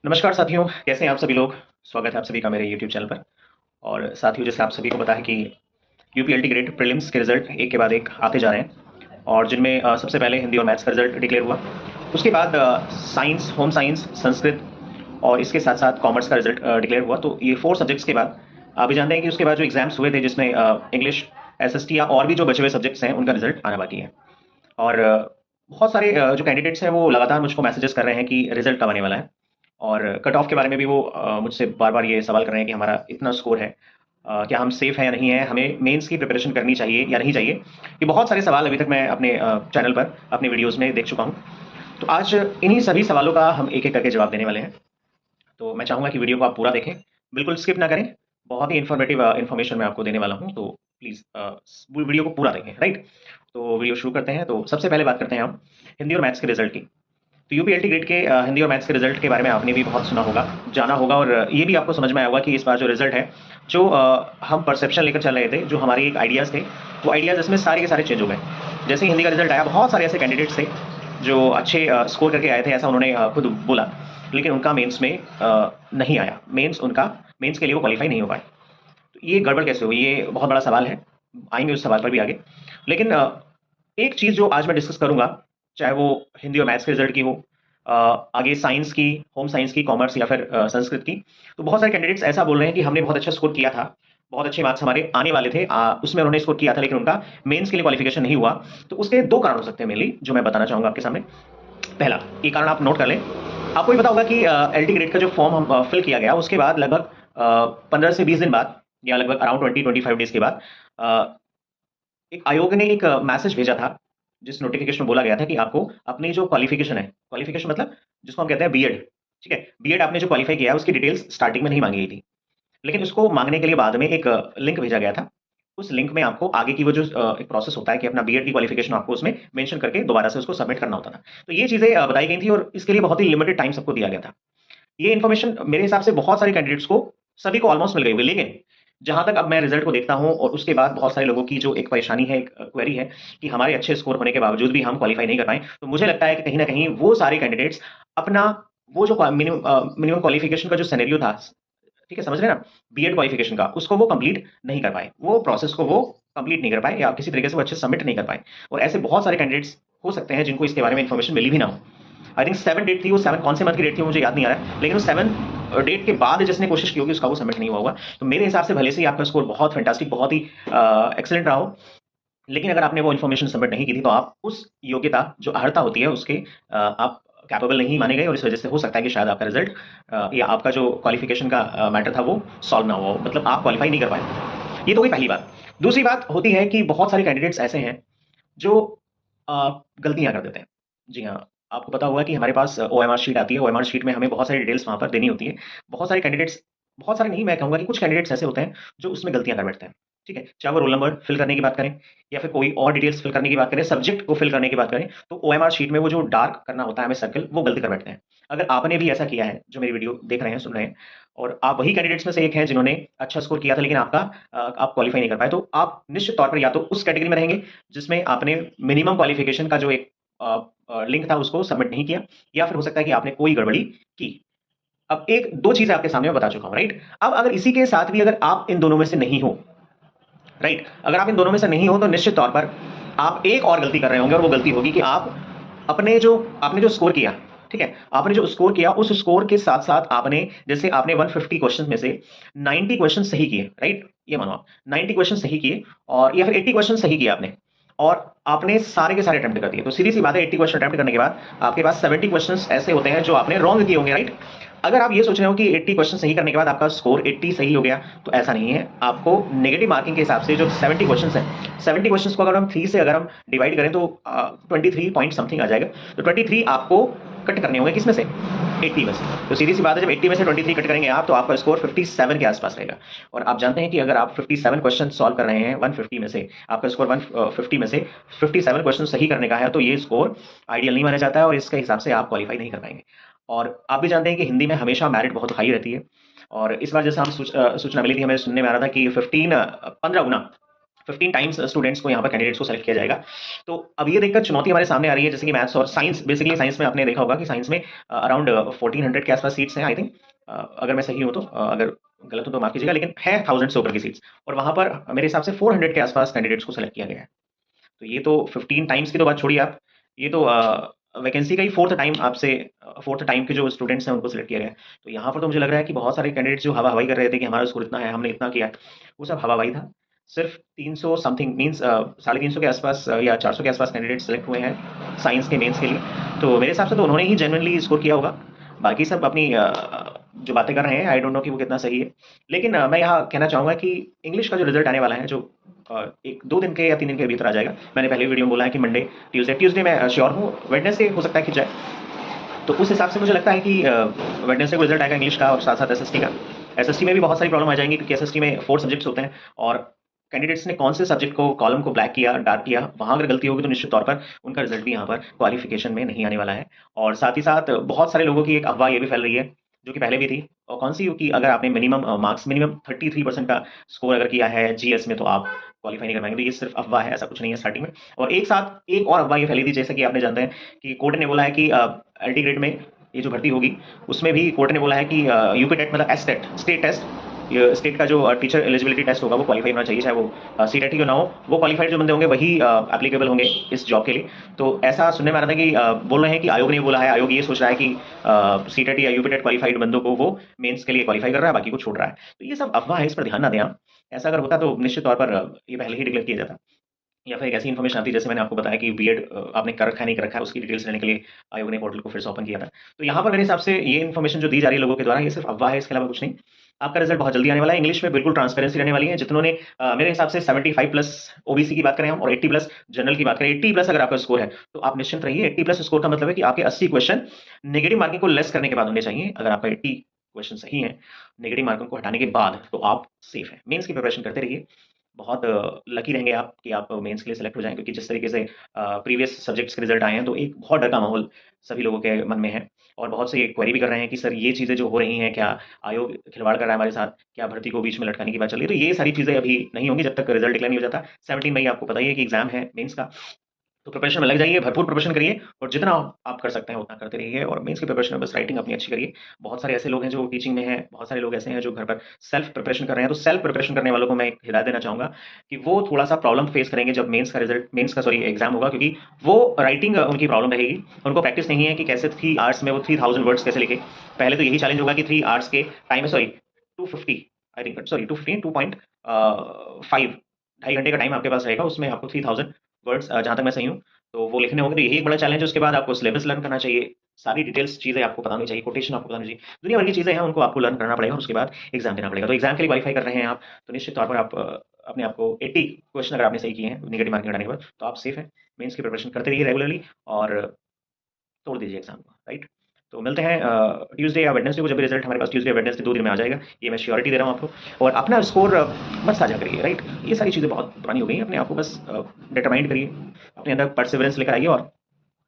नमस्कार साथियों, कैसे हैं आप सभी लोग। स्वागत है आप सभी का मेरे YouTube चैनल पर। और साथियों, जैसे आप सभी को पता है कि यूपीएलटी ग्रेड प्रीलिम्स के रिजल्ट एक के बाद एक आते जा रहे हैं, और जिनमें सबसे पहले हिंदी और मैथ्स का रिजल्ट डिक्लेयर हुआ। उसके बाद साइंस, होम साइंस, संस्कृत और इसके साथ साथ कॉमर्स का रिजल्ट डिक्लेयर हुआ। तो ये 4 सब्जेक्ट्स के बाद आप भी जानते हैं कि उसके बाद जो एग्जाम्स हुए थे, जिसमें इंग्लिश, एसएसटी या और भी जो बचे हुए सब्जेक्ट्स हैं, उनका रिजल्ट आना बाकी है। और बहुत सारे जो कैंडिडेट्स हैं वो लगातार मुझको मैसेजेस कर रहे हैं कि रिजल्ट कब आने वाला है। और कट ऑफ के बारे में भी वो मुझसे बार बार ये सवाल कर रहे हैं कि हमारा इतना स्कोर है, क्या हम सेफ है या नहीं है, हमें मेंस की प्रिपरेशन करनी चाहिए या नहीं चाहिए। ये बहुत सारे सवाल अभी तक मैं अपने चैनल पर अपने वीडियोस में देख चुका हूँ। तो आज इन्हीं सभी सवालों का हम एक एक करके जवाब देने वाले हैं। तो मैं चाहूँगा कि वीडियो को आप पूरा देखें, बिल्कुल स्किप ना करें। बहुत ही इन्फॉर्मेटिव इन्फॉर्मेशन मैं आपको देने वाला हूँ, तो प्लीज़ वीडियो को पूरा देखें, राइट। तो वीडियो शुरू करते हैं। तो सबसे पहले बात करते हैं हम हिंदी और मैथ्स के रिजल्ट की। तो यूपीएलटी ग्रेड के हिंदी और मैथ्स के रिजल्ट के बारे में आपने भी बहुत सुना होगा, जाना होगा, और ये भी आपको समझ में आया होगा कि इस बार जो रिजल्ट है, जो हम परसेप्शन लेकर चल रहे थे, जो हमारे एक आइडियाज़ थे, वो आइडियाज़ इसमें सारे के सारे चेंज हो गए। जैसे ही हिंदी का रिजल्ट आया, बहुत सारे ऐसे कैंडिडेट्स थे जो अच्छे स्कोर करके आए थे, ऐसा उन्होंने खुद बोला, लेकिन उनका मेंस में नहीं आया। मेंस के लिए वो क्वालिफाई नहीं हो पाए। तो ये गड़बड़ कैसे हुई, ये बहुत बड़ा सवाल है। आएंगे उस सवाल पर भी आगे। लेकिन एक चीज़ जो आज मैं डिस्कस करूंगा, चाहे वो हिंदी और मैथ्स के रिजल्ट की हो, अ, आगे साइंस की, होम साइंस की, कॉमर्स या फिर संस्कृत की। तो बहुत सारे कैंडिडेट्स ऐसा बोल रहे हैं कि हमने बहुत अच्छा स्कोर किया था, बहुत अच्छे मार्क्स हमारे आने वाले थे, उसमें उन्होंने स्कोर किया था, लेकिन उनका मेंस के लिए क्वालिफिकेशन नहीं हुआ। तो उसके दो कारण हो सकते हैं मेनली, जो मैं बताना चाहूंगा आपके सामने। पहला, ये कारण आप नोट कर लें। आपको ये पता होगा कि एलटी ग्रेड का जो फॉर्म हम फिल किया गया, उसके बाद लगभग 15 से 20 दिन बाद, या लगभग अराउंड 20-25 डेज के बाद, एक आयोग ने एक मैसेज भेजा था, जिस नोटिफिकेशन में बोला गया था कि आपको अपनी जो क्वालिफिकेशन है, क्वालिफिकेशन मतलब जिसको हम कहते हैं बीएड, ठीक है, बीएड आपने जो क्वालिफाई किया है, उसकी डिटेल्स स्टार्टिंग में नहीं मांगी गई थी, लेकिन उसको मांगने के लिए बाद में एक लिंक भेजा गया था। उस लिंक में आपको आगे की वो जो एक प्रोसेस होता है कि अपना बीएड की क्वालिफिकेशन आपको उसमें मेंशन करके दोबारा से उसको सबमिट करना होता था। तो ये चीजें बताई गई थी, और इसके लिए बहुत ही लिमिटेड टाइम सबको दिया गया था। ये इन्फॉर्मेशन मेरे हिसाब से बहुत सारे कैंडिडेट्स को, सभी को ऑलमोस्ट मिल गई होगी, लेकिन जहां तक अब मैं रिजल्ट को देखता हूं, और उसके बाद बहुत सारे लोगों की जो एक परेशानी है, एक क्वेरी है कि हमारे अच्छे स्कोर होने के बावजूद भी हम क्वालिफाई नहीं कर पाए। तो मुझे लगता है कि कहीं ना कहीं वो सारे कैंडिडेट्स अपना वो जो मिनिमम क्वालिफिकेशन का जो सिनेरियो था, ठीक है, समझ रहे हैं ना, बीएड क्वालिफिकेशन का, उसको वो कंप्लीट नहीं कर पाए, वो प्रोसेस को वो कंप्लीट नहीं कर पाए, या किसी तरीके से वो अच्छे सबमिट नहीं कर पाए। और ऐसे बहुत सारे कैंडिडेट्स हो सकते हैं जिनको इसके बारे में इन्फॉर्मेशन मिली भी ना हो। आई थिंक 7 डेट थी, वो 7 कौन से मंथ की डेट थी मुझे याद नहीं आ रहा है, लेकिन वो 7 डेट के बाद जिसने कोशिश की होगी, उसका वो सबमिट नहीं हुआ होगा। तो मेरे हिसाब से भले से ही आपका स्कोर बहुत फैंटास्टिक, बहुत ही एक्सेलेंट रहा हो, लेकिन अगर आपने वो इन्फॉर्मेशन सबमिट नहीं की थी, तो आप उस योग्यता, जो अर्हता होती है, उसके आप कैपेबल नहीं माने गए, और इस वजह से हो सकता है कि शायद आपका रिजल्ट या आपका जो क्वालिफिकेशन का मैटर था, वो सॉल्व ना हुआ हो, मतलब आप क्वालिफाई नहीं कर पाए। ये तो हुई पहली बात। दूसरी बात होती है कि बहुत सारे कैंडिडेट्स ऐसे हैं जो गलतियां कर देते हैं। जी हाँ, आपको पता होगा कि हमारे पास ओएमआर शीट आती है, ओएमआर शीट में हमें बहुत सारी डिटेल्स वहां पर देनी होती है। बहुत सारे कैंडिडेट्स, बहुत सारे नहीं, मैं कहूंगा कि कुछ कैंडिडेट्स ऐसे होते हैं जो उसमें गलतियां कर बैठते हैं। ठीक है, चाहे वो रोल नंबर फिल करने की बात करें, या फिर कोई और डिटेल्स फिल करने की बात करें, सब्जेक्ट को फिल करने की बात करें, तो ओएमआर शीट में वो जो डार्क करना होता है हमें सर्कल, वो गलती कर बैठते हैं। अगर आपने भी ऐसा किया है, जो मेरी वीडियो देख रहे हैं, सुन रहे हैं, और आप वही कैंडिडेट्स में से एक हैं जिन्होंने अच्छा स्कोर किया था, लेकिन आप क्वालिफाई नहीं कर पाए, तो आप निश्चित तौर पर या तो उस कैटेगरी में रहेंगे जिसमें आपने मिनिमम क्वालिफिकेशन का जो एक लिंक था, उसको सबमिट नहीं किया, या फिर हो सकता है कि आपने कोई गड़बड़ी की। अब एक दो चीजें आपके सामने मैं बता चुका हूं, राइट। अब अगर इसी के साथ भी अगर आप इन दोनों में से नहीं हो, राइट, अगर आप इन दोनों में से नहीं हो, तो निश्चित तौर पर आप एक और गलती कर रहे होंगे, और वो गलती होगी कि आप आपने जो स्कोर किया, ठीक है, आपने जो स्कोर किया, उस स्कोर के साथ साथ आपने, जैसे आपने 150 क्वेश्चन में से 90 क्वेश्चन सही किए, राइट, ये मानो आप 90 क्वेश्चन सही किए, और या फिर 80 क्वेश्चन सही किए आपने, और आपने सारे के सारे अटेम्प्ट कर दिए, तो सीधी सी बात है, 80 क्वेश्चन अटेम्प्ट करने के बाद आपके पास 70 क्वेश्चन ऐसे होते हैं जो आपने रॉन्ग किए होंगे, राइट। अगर आप ये सोच रहे हो कि 80 क्वेश्चन सही करने के बाद आपका स्कोर 80 सही हो गया, तो ऐसा नहीं है। आपको नेगेटिव मार्किंग के हिसाब से जो 70 क्वेश्चन है, 70 क्वेश्चन को अगर हम 3 से अगर हम डिवाइड करें, तो 23 पॉइंट समथिंग आ जाएगा। तो 23 आपको कट करने होंगे, किसमें से, 80 में से। तो सीधी सी बात है, जब 80 में से 23 कट करेंगे आप, तो आपका स्कोर 57 के आसपास रहेगा। और आप जानते हैं कि अगर आप 57 क्वेश्चन सॉल्व कर रहे हैं 150 में से, आपका स्कोर 150 में से 57 क्वेश्चन सही करने का है, तो ये स्कोर आइडियल नहीं माना जाता है, और इसके हिसाब से आप क्वालिफाई नहीं कर पाएंगे। और आप भी जानते हैं कि हिंदी में हमेशा मेरिट बहुत हाई रहती है, और इस बार जैसे हम सूचना मिली थी, हमें सुनने में आ रहा था कि 15 गुना 15 टाइम्स स्टूडेंट्स को यहाँ पर कैंडिडेट्स को सेलेक्ट किया जाएगा। तो अब ये देखकर चुनौती हमारे सामने आ रही है, जैसे कि मैथ्स और साइंस, बेसिकली साइंस में आपने देखा होगा कि साइंस में अराउंड 1400 के आसपास सीट्स हैं आई थिंक, अगर मैं सही हूँ तो, अगर गलत हो तो माफ कीजिएगा, लेकिन है 1000 से ऊपर की सीट्स, और वहां पर मेरे हिसाब से 400 के आसपास कैंडिडेट्स को सेलेक्ट किया गया है। तो ये तो 15 टाइम्स की तो बात छोड़िए आप, ये तो वैकेंसी का ही फोर्थ टाइम के जो स्टूडेंट्स हैं उनको सिलेक्ट किया गया है। तो यहाँ पर तो मुझे लग रहा है कि बहुत सारे कैंडिडेट्स जो हवा हवाई कर रहे थे कि हमारा स्कोर इतना है, हमने इतना किया है, वो सब हवा हवाई था। सिर्फ 300 समथिंग, मीन्स 350 के आसपास या 400 के आसपास कैंडिडेट सेलेक्ट हुए हैं साइंस के मेंस के लिए। तो मेरे हिसाब से तो उन्होंने ही जेन्युइनली स्कोर किया होगा। बाकी सब अपनी जो बातें कर रहे हैं, आई डोंट नो कि वो कितना सही है। लेकिन मैं यहाँ कहना चाहूँगा कि इंग्लिश का जो रिजल्ट आने वाला है, जो एक 2 दिन के या 3 दिन के भीतर आ जाएगा। मैंने पहले वीडियो में बोला है कि मंडे, ट्यूसडे मैं श्योर हूँ, वेडनेसडे हो सकता है कि जाए। तो उस हिसाब से मुझे लगता है कि वेडनेसडे को रिजल्ट आएगा इंग्लिश का, और साथ साथ एसएसटी का। एसएसटी में भी बहुत सारी प्रॉब्लम आ जाएंगी, क्योंकि एसएसटी में 4 सब्जेक्ट्स होते हैं, और कैंडिडेट्स ने कौन से सब्जेक्ट को, कॉलम को ब्लैक किया, डार्क किया, वहां अगर गलती होगी तो निश्चित तौर पर उनका रिजल्ट भी यहाँ पर क्वालिफिकेशन में नहीं आने वाला है। और साथ ही साथ बहुत सारे लोगों की एक अफवाह ये भी फैल रही है, जो कि पहले भी थी, और कौन सी, कि अगर आपने मिनिमम 33% का स्कोर अगर किया है जीएस में तो आप क्वालिफाई नहीं कर पाएंगे। तो ये सिर्फ अफवाह है, ऐसा कुछ नहीं है स्टार्टिंग में। और एक साथ एक और अफवाह ये फैली थी, जैसे कि आपने जानते हैं कि कोर्ट ने बोला है कि एलटी ग्रेड में ये जो भर्ती होगी, उसमें भी कोर्ट ने बोला है कि यूपी टेट मतलब एसटेट, स्टेट टेस्ट, ये स्टेट का जो टीचर एलिजिबिलिटी टेस्ट होगा वो क्वालिफाई होना चाहिए, चाहे वो सीटेट ही क्यों ना हो। वो क्वालिफाइड जो बंदे होंगे वही एप्लीकेबल होंगे इस जॉब के लिए। तो ऐसा सुनने में आ रहा था कि बोल रहे हैं कि आयोग ने बोला है, आयोग ये सोच रहा है कि सीटेट या यूपी टेट क्वालिफाइड बंदों को वो मेंस के लिए क्वालिफाई कर रहा है, बाकी को छोड़ रहा है। तो ये सब अफवाह है, इस पर ध्यान ना दें आप। ऐसा अगर होता तो निश्चित तौर पर ये पहले ही डिक्लेयर किया जाता, या फिर एक ऐसी इन्फॉर्मेशन आती, जैसे मैंने आपको बताया कि बीएड आपने कर रखा है नहीं कर रखा है, उसकी डिटेल्स लेने के लिए आयोग ने पोर्टल को फिर से ओपन किया था। तो यहाँ पर मेरे हिसाब से ये इन्फॉर्मेशन जो दी जा रही है लोगों के द्वारा, ये सिर्फ अफवाह है, इसके अलावा कुछ नहीं। आपका रिजल्ट बहुत जल्दी आने वाला है। इंग्लिश में बिल्कुल ट्रांसपेरेंसी रहने वाली है। जितनों ने मेरे हिसाब से 75 प्लस ओबीसी की बात करें हम, और 80 प्लस जनरल की बात करें, 80 प्लस अगर आपका स्कोर है तो आप निश्चिंत रहिए। 80 प्लस स्कोर का मतलब है कि आपके 80 क्वेश्चन नेगेटिव मार्किंग को लेस करने के बाद होने चाहिए। अगर आपका 80 क्वेश्चन सही है नेगेटिव मार्किंग को हटाने के बाद, तो आप सेफ हैं। मेंस की प्रिपरेशन करते रहिए। बहुत लकी रहेंगे आप कि आप मेंस के लिए सेलेक्ट हो जाएं, क्योंकि जिस तरीके से प्रीवियस सब्जेक्ट्स के रिजल्ट आए हैं, तो एक बहुत डर का माहौल सभी लोगों के मन में है। और बहुत से क्वेरी भी कर रहे हैं कि सर ये चीज़ें जो हो रही हैं, क्या आयोग खिलवाड़ कर रहा है हमारे साथ, क्या भर्ती को बीच में लटकाने की बात चल रही है। तो ये सारी चीज़ें अभी नहीं होंगी जब तक रिजल्ट डिक्लेयर नहीं हो जाता। 17 मई आपको पता ही है कि एग्जाम है मेंस का। तो प्रिपरेशन में लग जाइए, भरपूर प्रिपरेशन करिए, और जितना आप कर सकते हैं उतना करते रहिए। और मेंस की प्रिपरेशन में बस राइटिंग अपनी अच्छी करिए। बहुत सारे ऐसे लोग हैं जो टीचिंग में हैं, बहुत सारे लोग ऐसे हैं जो घर पर सेल्फ प्रिपरेशन कर रहे हैं। तो सेल्फ प्रिपरेशन करने वालों को मैं एक हिदायत देना चाहूंगा कि वो थोड़ा सा प्रॉब्लम फेस करेंगे जब मेंस का एग्जाम होगा, क्योंकि वो राइटिंग उनकी प्रॉब्लम रहेगी। उनको प्रैक्टिस नहीं है कि कैसे 3 आवर्स में वो 3000 वर्ड्स कैसे लिखे। पहले तो यही चैलेंज होगा कि 3 आवर्स के टाइम में 250 आई थिंक, 2.5 ढाई घंटे का टाइम आपके पास रहेगा, उसमें आपको 3000 वर्ड्स, जहाँ तक मैं सही हूँ, तो वो लिखने होंगे। तो यही एक बड़ा चैलेंज है। उसके बाद आपको सिलेबस लर्न करना चाहिए, सारी डिटेल्स चीज़ें आपको पता होनी चाहिए, कोटेशन आपको पता होनी चाहिए, दुनिया भर की चीज़ें हैं, उनको आपको लर्न करना पड़ेगा, और उसके बाद एग्जाम देना पड़ेगा। तो एग्जाम के लिए क्वालिफाई कर रहे हैं आप, तो निश्चित तौर पर आप अपने आप को 80 क्वेश्चन अगर आपने सही किए हैं नेगेटिव मार्किंग हटाने के बाद, तो आप सेफ हैं। मेंस की प्रिपरेशन करते रहिए रेगुलरली, और तोड़ दीजिए एग्जाम को, राइट। तो मिलते हैं ट्यूसडे या वेडनेसडे को, जब भी रिजल्ट हमारे पास ट्यूसडे या वेडनेसडे 2 दिन में आ जाएगा। ये मैं श्योरिटी दे रहा हूँ आपको। और अपना स्कोर मत साझा करिए, राइट। ये सारी चीज़ें बहुत पुरानी हो गई हैं। अपने आप को बस डिटरमाइंड करिए, अपने अंदर परसिवरेंस लेकर आइए, और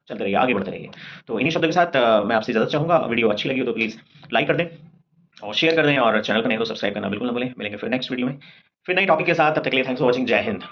चलते रहिए, आगे बढ़ते रहिए। तो इन्हीं शब्दों के साथ मैं आपसे इजाजत चाहूँगा। वीडियो अच्छी लगी हो तो प्लीज़ लाइक कर दें और शेयर कर दें, और चैनल पर नहीं हो तो सब्सक्राइब करना बिल्कुल ना भूलें। मिलेंगे फिर नेक्स्ट वीडियो में, फिर नई टॉपिक के साथ। तब तक के लिए थैंक्स फॉर वॉचिंग। जय हिंद।